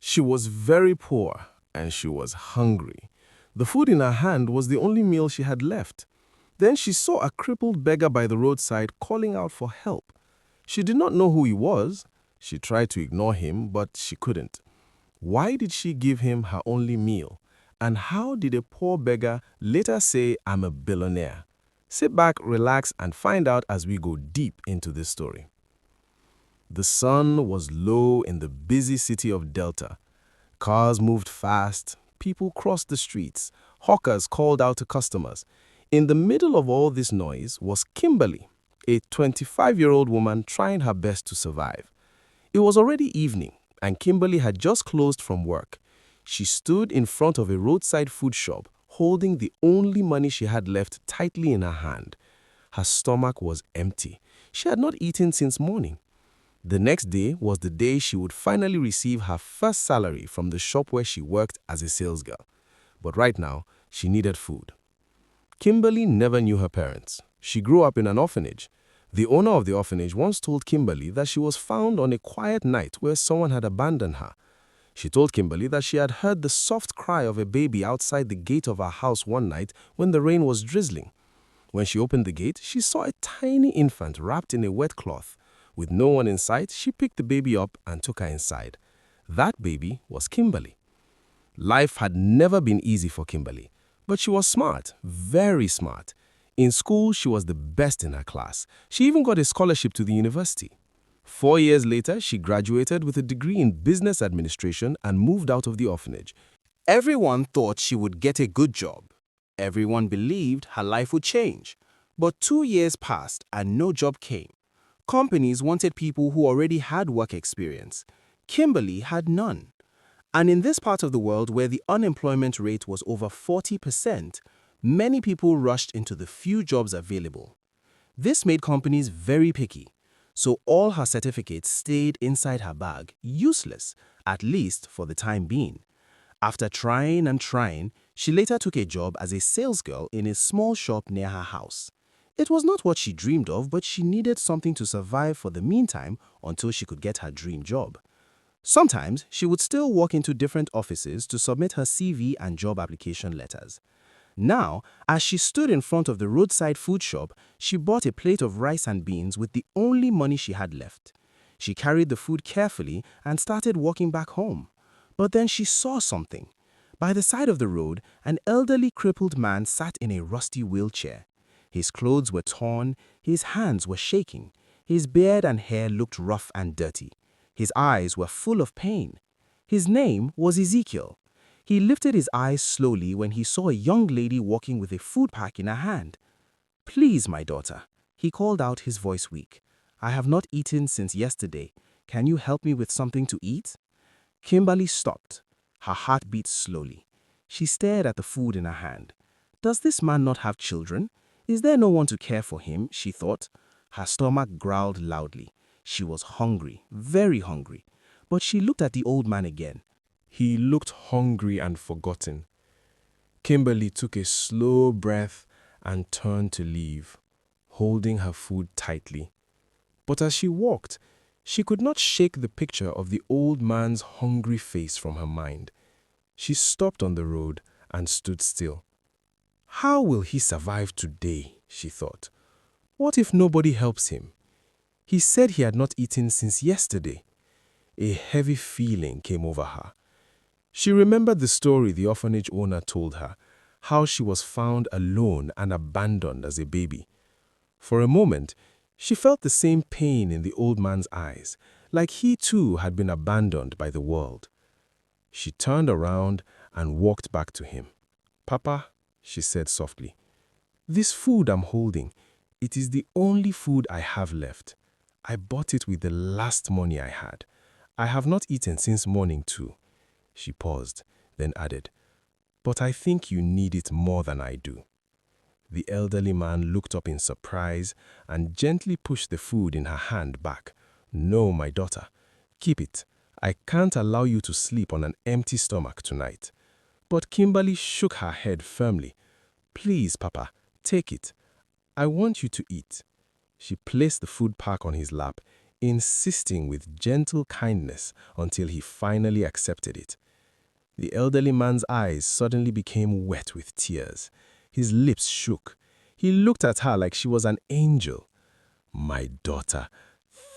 She was very poor and she was hungry. The food in her hand was the only meal she had left. Then she saw a crippled beggar by the roadside calling out for help. She did not know who he was. She tried to ignore him, but she couldn't. Why did she give him her only meal? And how did a poor beggar later say, "I'm a billionaire"? Sit back, relax, and find out as we go deep into this story. The sun was low in the busy city of Delta. Cars moved fast, people crossed the streets, hawkers called out to customers. In the middle of all this noise was Kimberly, a 25-year-old woman trying her best to survive. It was already evening, and Kimberly had just closed from work. She stood in front of a roadside food shop, holding the only money she had left tightly in her hand. Her stomach was empty. She had not eaten since morning. The next day was the day she would finally receive her first salary from the shop where she worked as a salesgirl. But right now, she needed food. Kimberly never knew her parents. She grew up in an orphanage. The owner of the orphanage once told Kimberly that she was found on a quiet night where someone had abandoned her. She told Kimberly that she had heard the soft cry of a baby outside the gate of her house one night when the rain was drizzling. When she opened the gate, she saw a tiny infant wrapped in a wet cloth. With no one in sight, she picked the baby up and took her inside. That baby was Kimberly. Life had never been easy for Kimberly, but she was smart, very smart. In school, she was the best in her class. She even got a scholarship to the university. 4 years later, she graduated with a degree in business administration and moved out of the orphanage. Everyone thought she would get a good job. Everyone believed her life would change. But 2 years passed and no job came. Companies wanted people who already had work experience. Kimberly had none. And in this part of the world where the unemployment rate was over 40%, many people rushed into the few jobs available. This made companies very picky. So all her certificates stayed inside her bag, useless, at least for the time being. After trying and trying, she later took a job as a salesgirl in a small shop near her house. It was not what she dreamed of, but she needed something to survive for the meantime until she could get her dream job. Sometimes, she would still walk into different offices to submit her CV and job application letters. Now, as she stood in front of the roadside food shop, she bought a plate of rice and beans with the only money she had left. She carried the food carefully and started walking back home. But then she saw something. By the side of the road, an elderly crippled man sat in a rusty wheelchair. His clothes were torn, his hands were shaking, his beard and hair looked rough and dirty. His eyes were full of pain. His name was Ezekiel. He lifted his eyes slowly when he saw a young lady walking with a food pack in her hand. "Please, my daughter," he called out, his voice weak. "I have not eaten since yesterday. Can you help me with something to eat?" Kimberly stopped. Her heart beat slowly. She stared at the food in her hand. Does this man not have children? Is there no one to care for him? She thought. Her stomach growled loudly. She was hungry, very hungry. But she looked at the old man again. He looked hungry and forgotten. Kimberly took a slow breath and turned to leave, holding her food tightly. But as she walked, she could not shake the picture of the old man's hungry face from her mind. She stopped on the road and stood still. How will he survive today? She thought. What if nobody helps him? He said he had not eaten since yesterday. A heavy feeling came over her. She remembered the story the orphanage owner told her, how she was found alone and abandoned as a baby. For a moment, she felt the same pain in the old man's eyes, like he too had been abandoned by the world. She turned around and walked back to him. "Papa," she said softly, "this food I'm holding, it is the only food I have left. I bought it with the last money I had. I have not eaten since morning too." She paused, then added, "But I think you need it more than I do." The elderly man looked up in surprise and gently pushed the food in her hand back. "No, my daughter. Keep it. I can't allow you to sleep on an empty stomach tonight." But Kimberly shook her head firmly. "Please, Papa, take it. I want you to eat." She placed the food pack on his lap, insisting with gentle kindness until he finally accepted it. The elderly man's eyes suddenly became wet with tears. His lips shook. He looked at her like she was an angel. "My daughter,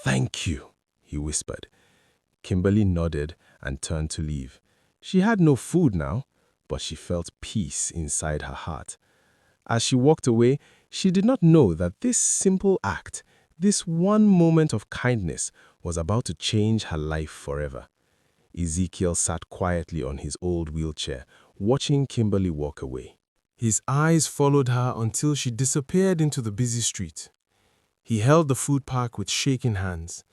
thank you," he whispered. Kimberly nodded and turned to leave. She had no food now, but she felt peace inside her heart. As she walked away, she did not know that this simple act, this one moment of kindness, was about to change her life forever. Ezekiel sat quietly on his old wheelchair, watching Kimberly walk away. His eyes followed her until she disappeared into the busy street. He held the food pack with shaking hands.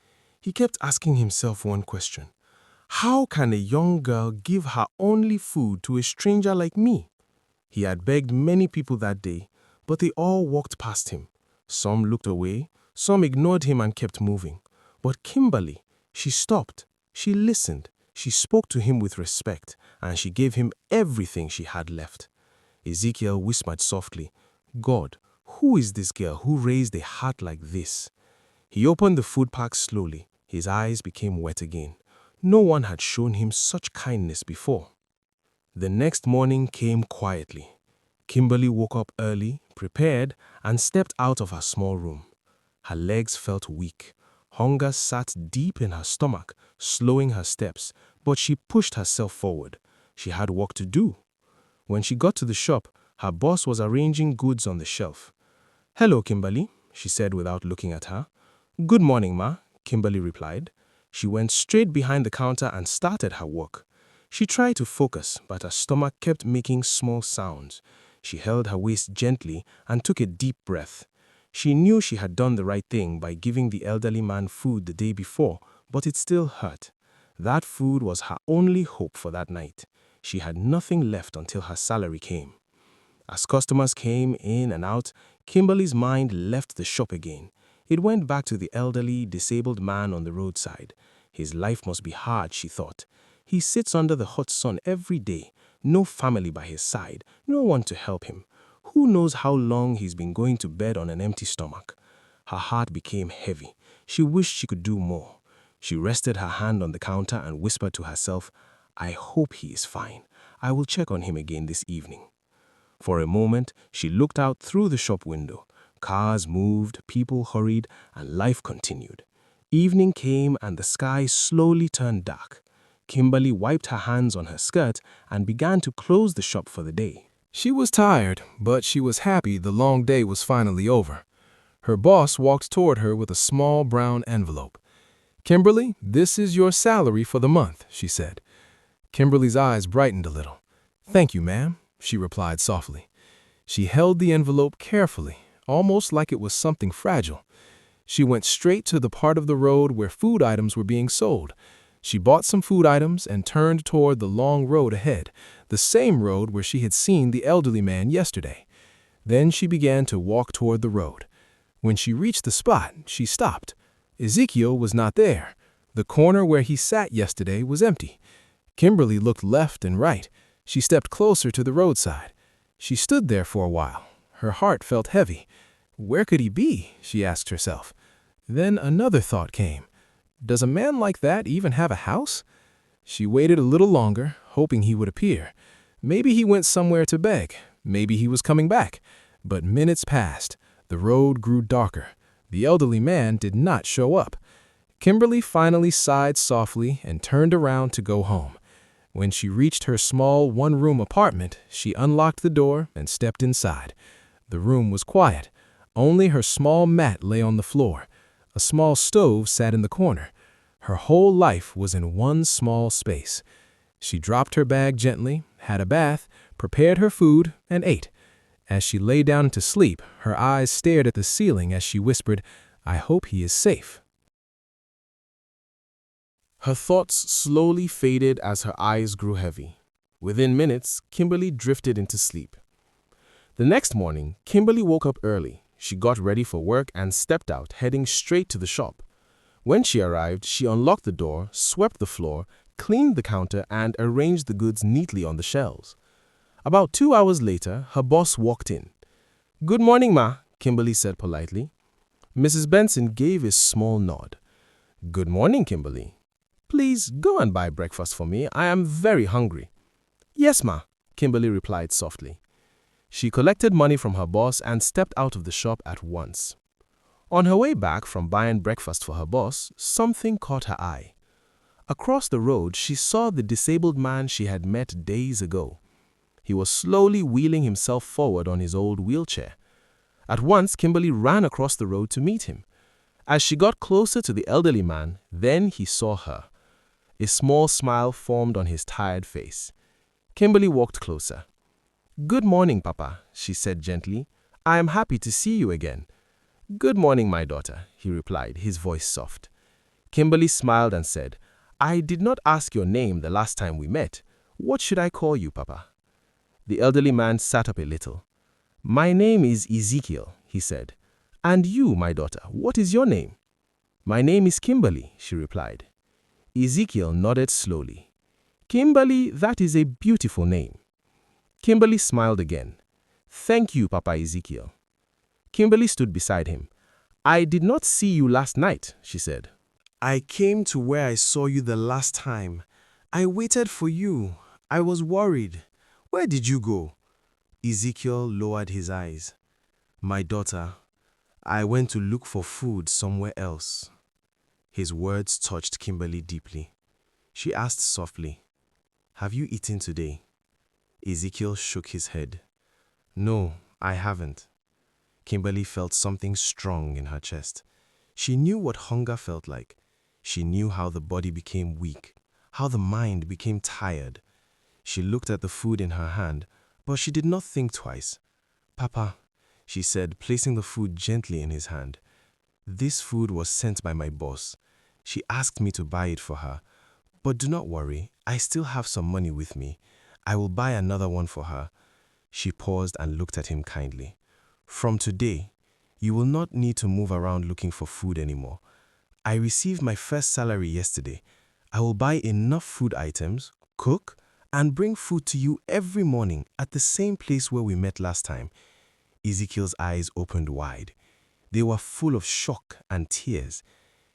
He kept asking himself one question. How can a young girl give her only food to a stranger like me? He had begged many people that day, but they all walked past him. Some looked away, some ignored him and kept moving. But Kimberly, she stopped, she listened, she spoke to him with respect, and she gave him everything she had left. Ezekiel whispered softly, "God, who is this girl who raised a heart like this?" He opened the food pack slowly. His eyes became wet again. No one had shown him such kindness before. The next morning came quietly. Kimberly woke up early, prepared, and stepped out of her small room. Her legs felt weak. Hunger sat deep in her stomach, slowing her steps, but she pushed herself forward. She had work to do. When she got to the shop, her boss was arranging goods on the shelf. "Hello, Kimberly," she said without looking at her. "Good morning, Ma," Kimberly replied. She went straight behind the counter and started her work. She tried to focus, but her stomach kept making small sounds. She held her waist gently and took a deep breath. She knew she had done the right thing by giving the elderly man food the day before, but it still hurt. That food was her only hope for that night. She had nothing left until her salary came. As customers came in and out, Kimberly's mind left the shop again. It went back to the elderly, disabled man on the roadside. His life must be hard, she thought. He sits under the hot sun every day, no family by his side, no one to help him. Who knows how long he's been going to bed on an empty stomach? Her heart became heavy. She wished she could do more. She rested her hand on the counter and whispered to herself, "I hope he is fine. I will check on him again this evening." For a moment, she looked out through the shop window. Cars moved, people hurried, and life continued. Evening came and the sky slowly turned dark. Kimberly wiped her hands on her skirt and began to close the shop for the day. She was tired, but she was happy the long day was finally over. Her boss walked toward her with a small brown envelope. "Kimberly, this is your salary for the month," she said. Kimberly's eyes brightened a little. "Thank you, ma'am," she replied softly. She held the envelope carefully, almost like it was something fragile. She went straight to the part of the road where food items were being sold. She bought some food items and turned toward the long road ahead, the same road where she had seen the elderly man yesterday. Then she began to walk toward the road. When she reached the spot, she stopped. Ezekiel was not there. The corner where he sat yesterday was empty. Kimberly looked left and right. She stepped closer to the roadside. She stood there for a while. Her heart felt heavy. Where could he be? She asked herself. Then another thought came. Does a man like that even have a house? She waited a little longer, hoping he would appear. Maybe he went somewhere to beg. Maybe he was coming back. But minutes passed. The road grew darker. The elderly man did not show up. Kimberly finally sighed softly and turned around to go home. When she reached her small one-room apartment, she unlocked the door and stepped inside. The room was quiet. Only her small mat lay on the floor. A small stove sat in the corner. Her whole life was in one small space. She dropped her bag gently, had a bath, prepared her food, and ate. As she lay down to sleep, her eyes stared at the ceiling as she whispered, "I hope he is safe." Her thoughts slowly faded as her eyes grew heavy. Within minutes, Kimberly drifted into sleep. The next morning, Kimberly woke up early. She got ready for work and stepped out, heading straight to the shop. When she arrived, she unlocked the door, swept the floor, cleaned the counter, and arranged the goods neatly on the shelves. About 2 hours later, her boss walked in. "Good morning, Ma," Kimberly said politely. Mrs. Benson gave a small nod. "Good morning, Kimberly. Please go and buy breakfast for me. I am very hungry." "Yes, ma," Kimberly replied softly. She collected money from her boss and stepped out of the shop at once. On her way back from buying breakfast for her boss, something caught her eye. Across the road, she saw the disabled man she had met days ago. He was slowly wheeling himself forward on his old wheelchair. At once, Kimberly ran across the road to meet him. As she got closer to the elderly man, then he saw her. A small smile formed on his tired face. Kimberly walked closer. "Good morning, Papa," she said gently. "I am happy to see you again." "Good morning, my daughter," he replied, his voice soft. Kimberly smiled and said, "I did not ask your name the last time we met. What should I call you, Papa?" The elderly man sat up a little. "My name is Ezekiel," he said. "And you, my daughter, what is your name?" "My name is Kimberly," she replied. Ezekiel nodded slowly. "Kimberly, that is a beautiful name." Kimberly smiled again. "Thank you, Papa Ezekiel." Kimberly stood beside him. "I did not see you last night," she said. "I came to where I saw you the last time. I waited for you. I was worried. Where did you go?" Ezekiel lowered his eyes. "My daughter, I went to look for food somewhere else." His words touched Kimberly deeply. She asked softly, "Have you eaten today?" Ezekiel shook his head. "No, I haven't." Kimberly felt something strong in her chest. She knew what hunger felt like. She knew how the body became weak, how the mind became tired. She looked at the food in her hand, but she did not think twice. "Papa," she said, placing the food gently in his hand. "This food was sent by my boss. She asked me to buy it for her. But do not worry, I still have some money with me. I will buy another one for her." She paused and looked at him kindly. "From today, you will not need to move around looking for food anymore. I received my first salary yesterday. I will buy enough food items, cook, and bring food to you every morning at the same place where we met last time." Ezekiel's eyes opened wide. They were full of shock and tears.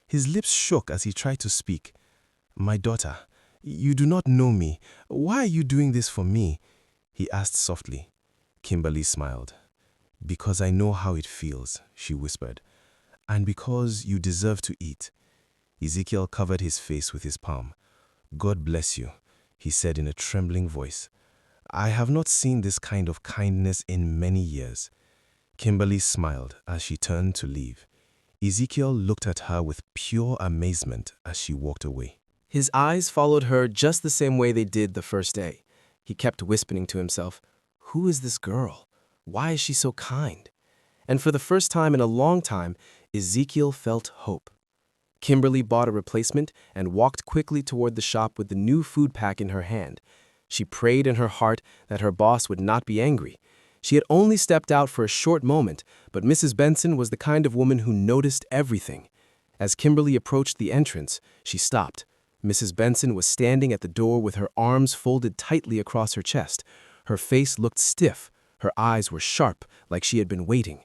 His lips shook as he tried to speak. "My daughter, you do not know me. Why are you doing this for me?" he asked softly. Kimberly smiled. "Because I know how it feels," she whispered. "And because you deserve to eat." Ezekiel covered his face with his palm. "God bless you," he said in a trembling voice. "I have not seen this kind of kindness in many years." Kimberly smiled as she turned to leave. Ezekiel looked at her with pure amazement as she walked away. His eyes followed her just the same way they did the first day. He kept whispering to himself, "Who is this girl? Why is she so kind?" And for the first time in a long time, Ezekiel felt hope. Kimberly bought a replacement and walked quickly toward the shop with the new food pack in her hand. She prayed in her heart that her boss would not be angry. She had only stepped out for a short moment, but Mrs. Benson was the kind of woman who noticed everything. As Kimberly approached the entrance, she stopped. Mrs. Benson was standing at the door with her arms folded tightly across her chest. Her face looked stiff. Her eyes were sharp, like she had been waiting.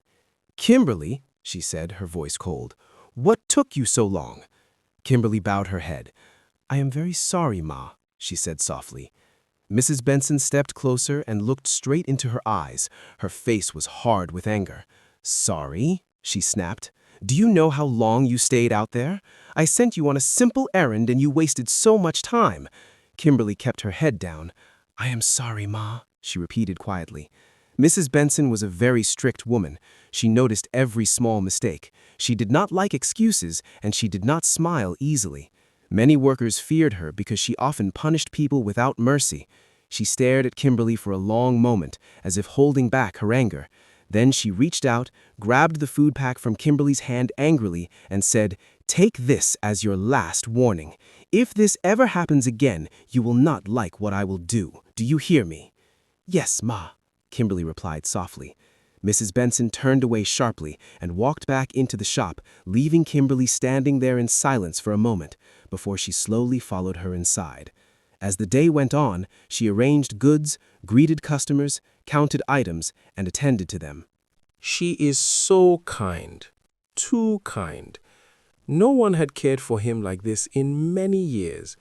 "Kimberly," she said, her voice cold, "what took you so long?" Kimberly bowed her head. "I am very sorry, Ma," she said softly. Mrs. Benson stepped closer and looked straight into her eyes. Her face was hard with anger. "Sorry?" she snapped. "Do you know how long you stayed out there? I sent you on a simple errand and you wasted so much time." Kimberly kept her head down. "I am sorry, Ma," she repeated quietly. Mrs. Benson was a very strict woman. She noticed every small mistake. She did not like excuses, and she did not smile easily. Many workers feared her because she often punished people without mercy. She stared at Kimberly for a long moment, as if holding back her anger. Then she reached out, grabbed the food pack from Kimberly's hand angrily, and said, "Take this as your last warning. If this ever happens again, you will not like what I will do. Do you hear me?" "Yes, Ma," Kimberly replied softly. Mrs. Benson turned away sharply and walked back into the shop, leaving Kimberly standing there in silence for a moment before she slowly followed her inside. As the day went on, she arranged goods, greeted customers, counted items, and attended to them. "She is so kind, too kind. No one had cared for him like this in many years.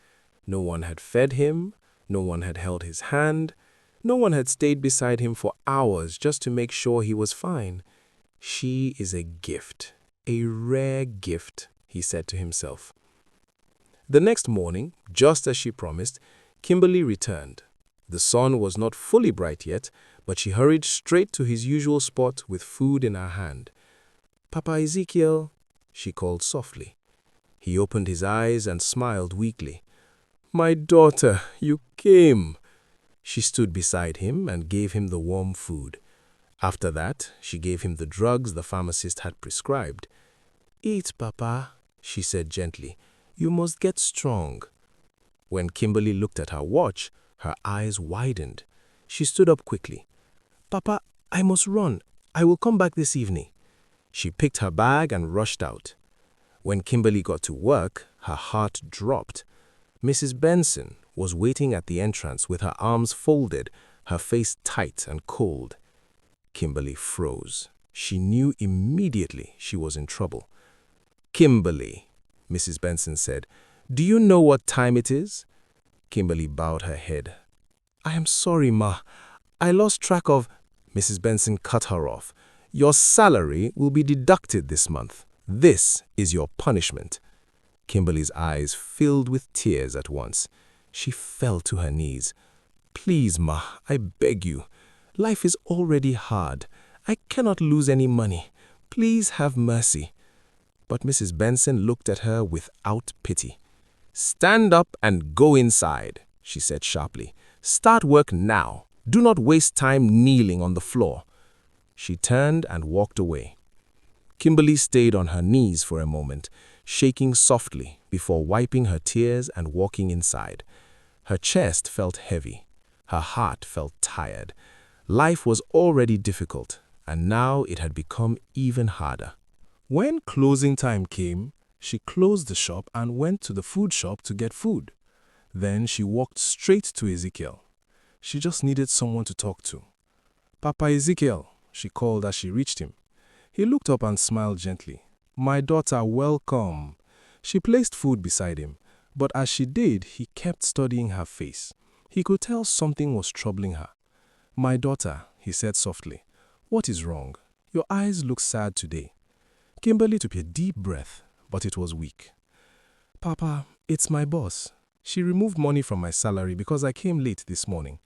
No one had fed him, no one had held his hand, no one had stayed beside him for hours just to make sure he was fine. She is a gift, a rare gift, he said to himself. The next morning, just as she promised, Kimberly returned. The sun was not fully bright yet, but she hurried straight to his usual spot with food in her hand. "Papa Ezekiel," she called softly. He opened his eyes and smiled weakly. "My daughter, you came." She stood beside him and gave him the warm food. After that, she gave him the drugs the pharmacist had prescribed. "Eat, Papa," she said gently. "You must get strong." When Kimberly looked at her watch, her eyes widened. She stood up quickly. "Papa, I must run. I will come back this evening." She picked her bag and rushed out. When Kimberly got to work, her heart dropped. Mrs. Benson was waiting at the entrance with her arms folded, her face tight and cold. Kimberly froze. She knew immediately she was in trouble. "Kimberly," Mrs. Benson said, "do you know what time it is?" Kimberly bowed her head. "I am sorry, Ma. I lost track of—" Mrs. Benson cut her off. "Your salary will be deducted this month. This is your punishment." Kimberly's eyes filled with tears at once. She fell to her knees. "Please, Ma, I beg you. Life is already hard. I cannot lose any money. Please have mercy." But Mrs. Benson looked at her without pity. "Stand up and go inside," she said sharply. "Start work now. Do not waste time kneeling on the floor." She turned and walked away. Kimberly stayed on her knees for a moment, shaking softly before wiping her tears and walking inside. Her chest felt heavy. Her heart felt tired. Life was already difficult, and now it had become even harder. When closing time came, she closed the shop and went to the food shop to get food. Then she walked straight to Ezekiel. She just needed someone to talk to. "Papa Ezekiel," she called as she reached him. He looked up and smiled gently. "My daughter, welcome." She placed food beside him, but as she did, he kept studying her face. He could tell something was troubling her. "My daughter," he said softly, "what is wrong? Your eyes look sad today." Kimberly took a deep breath, but it was weak. "Papa, it's my boss. She removed money from my salary because I came late this morning."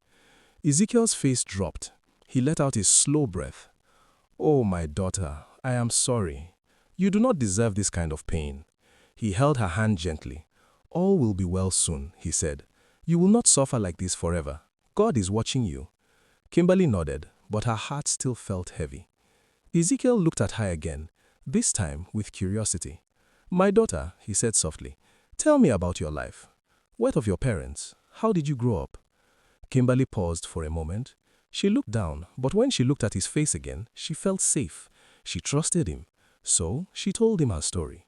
Ezekiel's face dropped. He let out a slow breath. "Oh, my daughter, I am sorry. You do not deserve this kind of pain." He held her hand gently. "All will be well soon," he said. "You will not suffer like this forever. God is watching you." Kimberly nodded, but her heart still felt heavy. Ezekiel looked at her again, this time with curiosity. "My daughter," he said softly, "tell me about your life. What of your parents? How did you grow up?" Kimberly paused for a moment. She looked down, but when she looked at his face again, she felt safe. She trusted him. So she told him her story.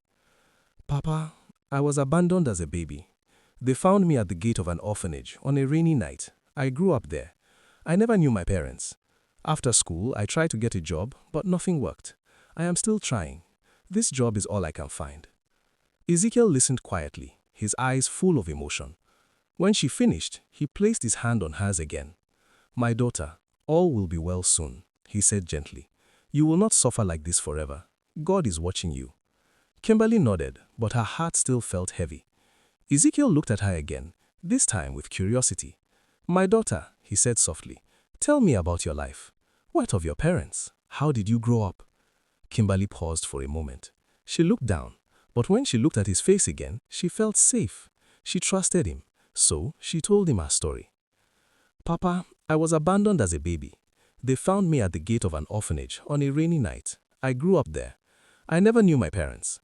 "Papa, I was abandoned as a baby. They found me at the gate of an orphanage on a rainy night. I grew up there. I never knew my parents. After school, I tried to get a job, but nothing worked. I am still trying. This job is all I can find." Ezekiel listened quietly, his eyes full of emotion. When she finished, he placed his hand on hers again. "My daughter, all will be well soon," he said gently. "You will not suffer like this forever. God is watching you." Kimberly nodded, but her heart still felt heavy. Ezekiel looked at her again, this time with curiosity. "My daughter," he said softly, "tell me about your life. What of your parents? How did you grow up?" Kimberly paused for a moment. She looked down, but when she looked at his face again, she felt safe. She trusted him, so she told him her story. "Papa, I was abandoned as a baby. They found me at the gate of an orphanage on a rainy night. I grew up there. I never knew my parents.